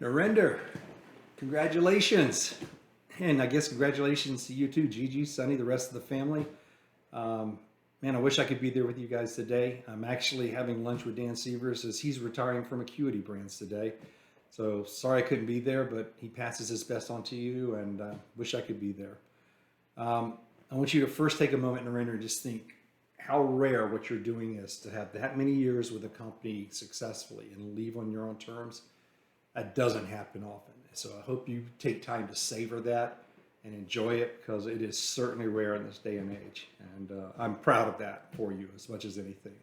Narinder, congratulations. And I guess congratulations to you too, Gigi, Sonny, the rest of the family. Man, I wish I could be there with you guys today. I'm actually having lunch with Dan Severs as he's retiring from Acuity Brands today. So sorry I couldn't be there, but he passes his best on to you and wish I could be there. I want you to first take a moment, Narinder, and just think how rare what you're doing is to have that many years with a company successfully and leave on your own terms. That doesn't happen often. So I hope you take time to savor that and enjoy it because it is certainly rare in this day and age. And I'm proud of that for you as much as anything.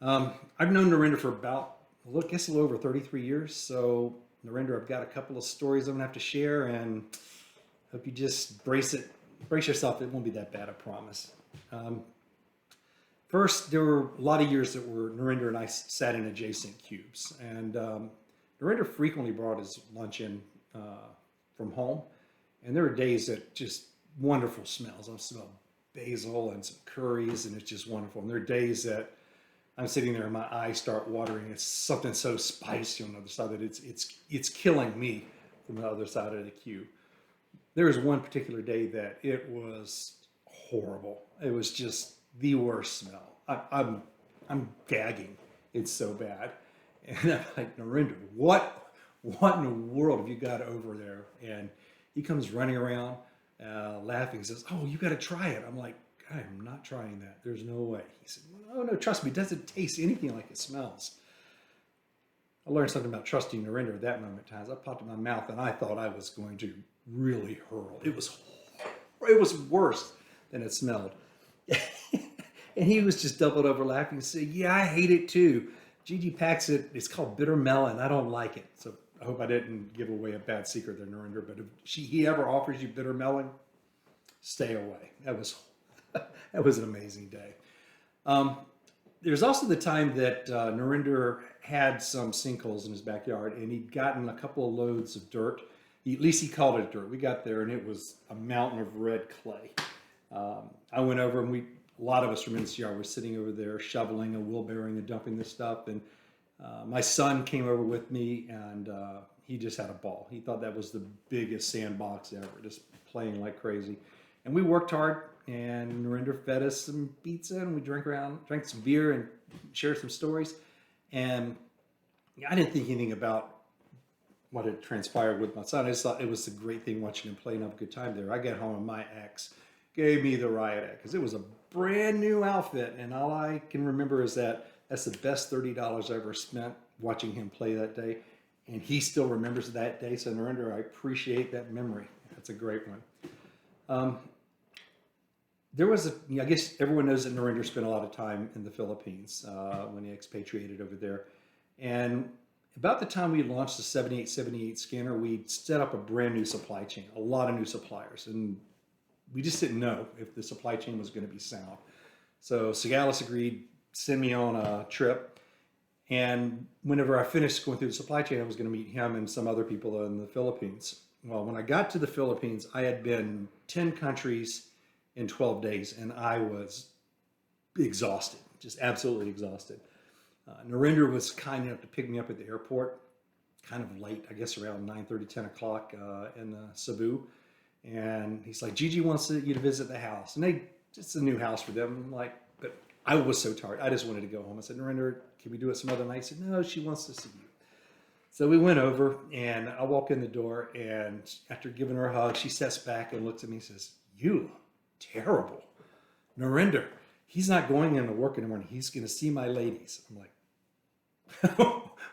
I've known Narinder for about, I guess a little over 33 years. So Narinder, I've got a couple of stories I'm gonna have to share and hope you just brace yourself. It won't be that bad, I promise. First, there were a lot of years that were Narinder and I sat in adjacent cubes. And Narinder frequently brought his lunch in from home, and there were days that just wonderful smells. I smell basil and some curries, and it's just wonderful. And there are days that I'm sitting there and my eyes start watering. It's something so spicy on the other side that it's killing me from the other side of the cube. There was one particular day that it was horrible. It was just the worst smell. I'm gagging. It's so bad. And I'm like, Narinder, what in the world have you got over there? And he comes running around, laughing. He says, oh, you got to try it. I'm like, I am not trying that. There's no way. He said, no, trust me. It doesn't taste anything like it smells. I learned something about trusting Narinder at that moment in time. I popped in my mouth and I thought I was going to really hurl. It was worse than it smelled. And he was just doubled over laughing and said, yeah, I hate it too. Gigi packs it. It's called bitter melon. I don't like it. So I hope I didn't give away a bad secret there, Narinder. But if he ever offers you bitter melon, stay away. That was an amazing day. There's also the time that Narinder had some sinkholes in his backyard, and he'd gotten a couple of loads of dirt. At least he called it dirt. We got there, and it was a mountain of red clay. I went over, and a lot of us from NCR were sitting over there shoveling and wheelbarrowing and dumping this stuff. And my son came over with me, and he just had a ball. He thought that was the biggest sandbox ever, just playing like crazy. And we worked hard, and Narinder fed us some pizza, and we drank some beer, and shared some stories. And I didn't think anything about what had transpired with my son. I just thought it was a great thing watching him play and have a good time there. I got home, and my ex gave me the riot act because it was a brand new outfit, and all I can remember is that's the best $30 I ever spent watching him play that day, and he still remembers that day. So Narinder, I appreciate that memory. That's a great one. There was I guess everyone knows that Narinder spent a lot of time in the Philippines when he expatriated over there, and about the time we launched the 7878 scanner, we set up a brand new supply chain, a lot of new suppliers, and we just didn't know if the supply chain was going to be sound. So Sagalis agreed to send me on a trip. And whenever I finished going through the supply chain, I was going to meet him and some other people in the Philippines. Well, when I got to the Philippines, I had been 10 countries in 12 days, and I was exhausted, just absolutely exhausted. Narinder was kind enough to pick me up at the airport, kind of late, I guess around 9:30, 10 o'clock in Cebu. And he's like, Gigi wants you to visit the house. And it's a new house for them. I'm like, but I was so tired. I just wanted to go home. I said, Narinder, can we do it some other night? He said, no, she wants to see you. So we went over, and I walk in the door, and after giving her a hug, she sits back and looks at me and says, you look terrible. Narinder, he's not going into work in the morning. He's going to see my ladies. I'm like,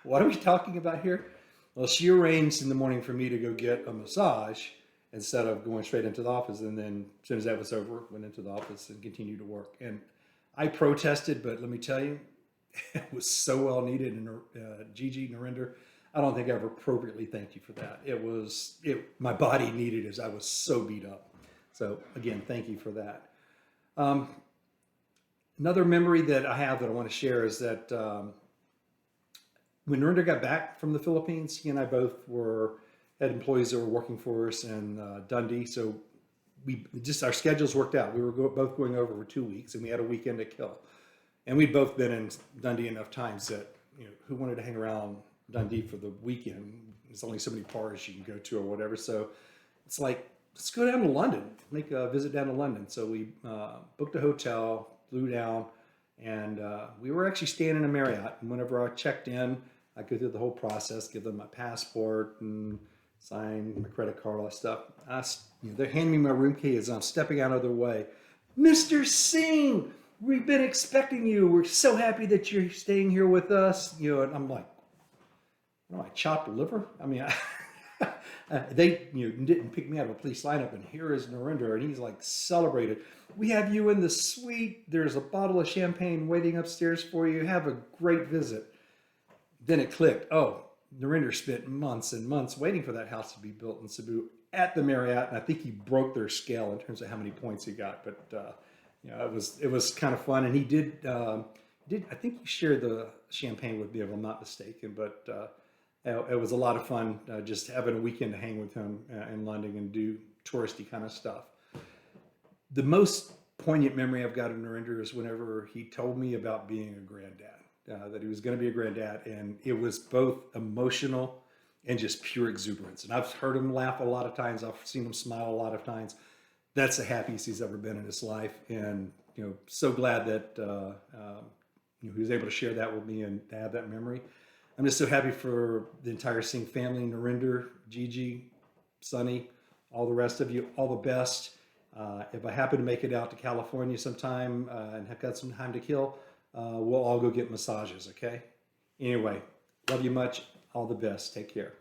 what are we talking about here? Well, she arranged in the morning for me to go get a massage instead of going straight into the office. And then as soon as that was over, went into the office and continued to work. And I protested, but let me tell you, it was so well needed. And Gigi, Narinder, I don't think I ever appropriately thanked you for that. My body needed it as I was so beat up. So again, thank you for that. Another memory that I have that I want to share is that when Narinder got back from the Philippines, he and I both had employees that were working for us in Dundee. So our schedules worked out. We were both going over for 2 weeks, and we had a weekend to kill. And we'd both been in Dundee enough times that, who wanted to hang around Dundee for the weekend? there's only so many parties you can go to or whatever. So it's like, let's go down to London, make a visit down to London. So we booked a hotel, flew down, and we were actually staying in a Marriott. And whenever I checked in, I go through the whole process, give them my passport and sign my credit card, all that stuff. They're handing me my room key as I'm stepping out of their way. Mr. Singh, we've been expecting you. We're so happy that you're staying here with us. And I'm like, I chopped liver? I mean, they didn't pick me out of a police lineup, and here is Narinder, and he's like celebrated. We have you in the suite. There's a bottle of champagne waiting upstairs for you. Have a great visit. Then it clicked. Oh, Narinder spent months and months waiting for that house to be built in Cebu at the Marriott, and I think he broke their scale in terms of how many points he got. But it was kind of fun, and he did. I think he shared the champagne with me, if I'm not mistaken. But it was a lot of fun just having a weekend to hang with him in London and do touristy kind of stuff. The most poignant memory I've got of Narinder is whenever he told me about being a granddad. That he was going to be a granddad, and it was both emotional and just pure exuberance. And I've heard him laugh a lot of times. I've seen him smile a lot of times. That's the happiest he's ever been in his life, and so glad that he was able to share that with me and to have that memory. I'm just so happy for the entire Singh family, Narinder, Gigi, Sonny, all the rest of you. All the best. If I happen to make it out to California sometime and have got some time to kill, we'll all go get massages, okay? Anyway, love you much. All the best. Take care.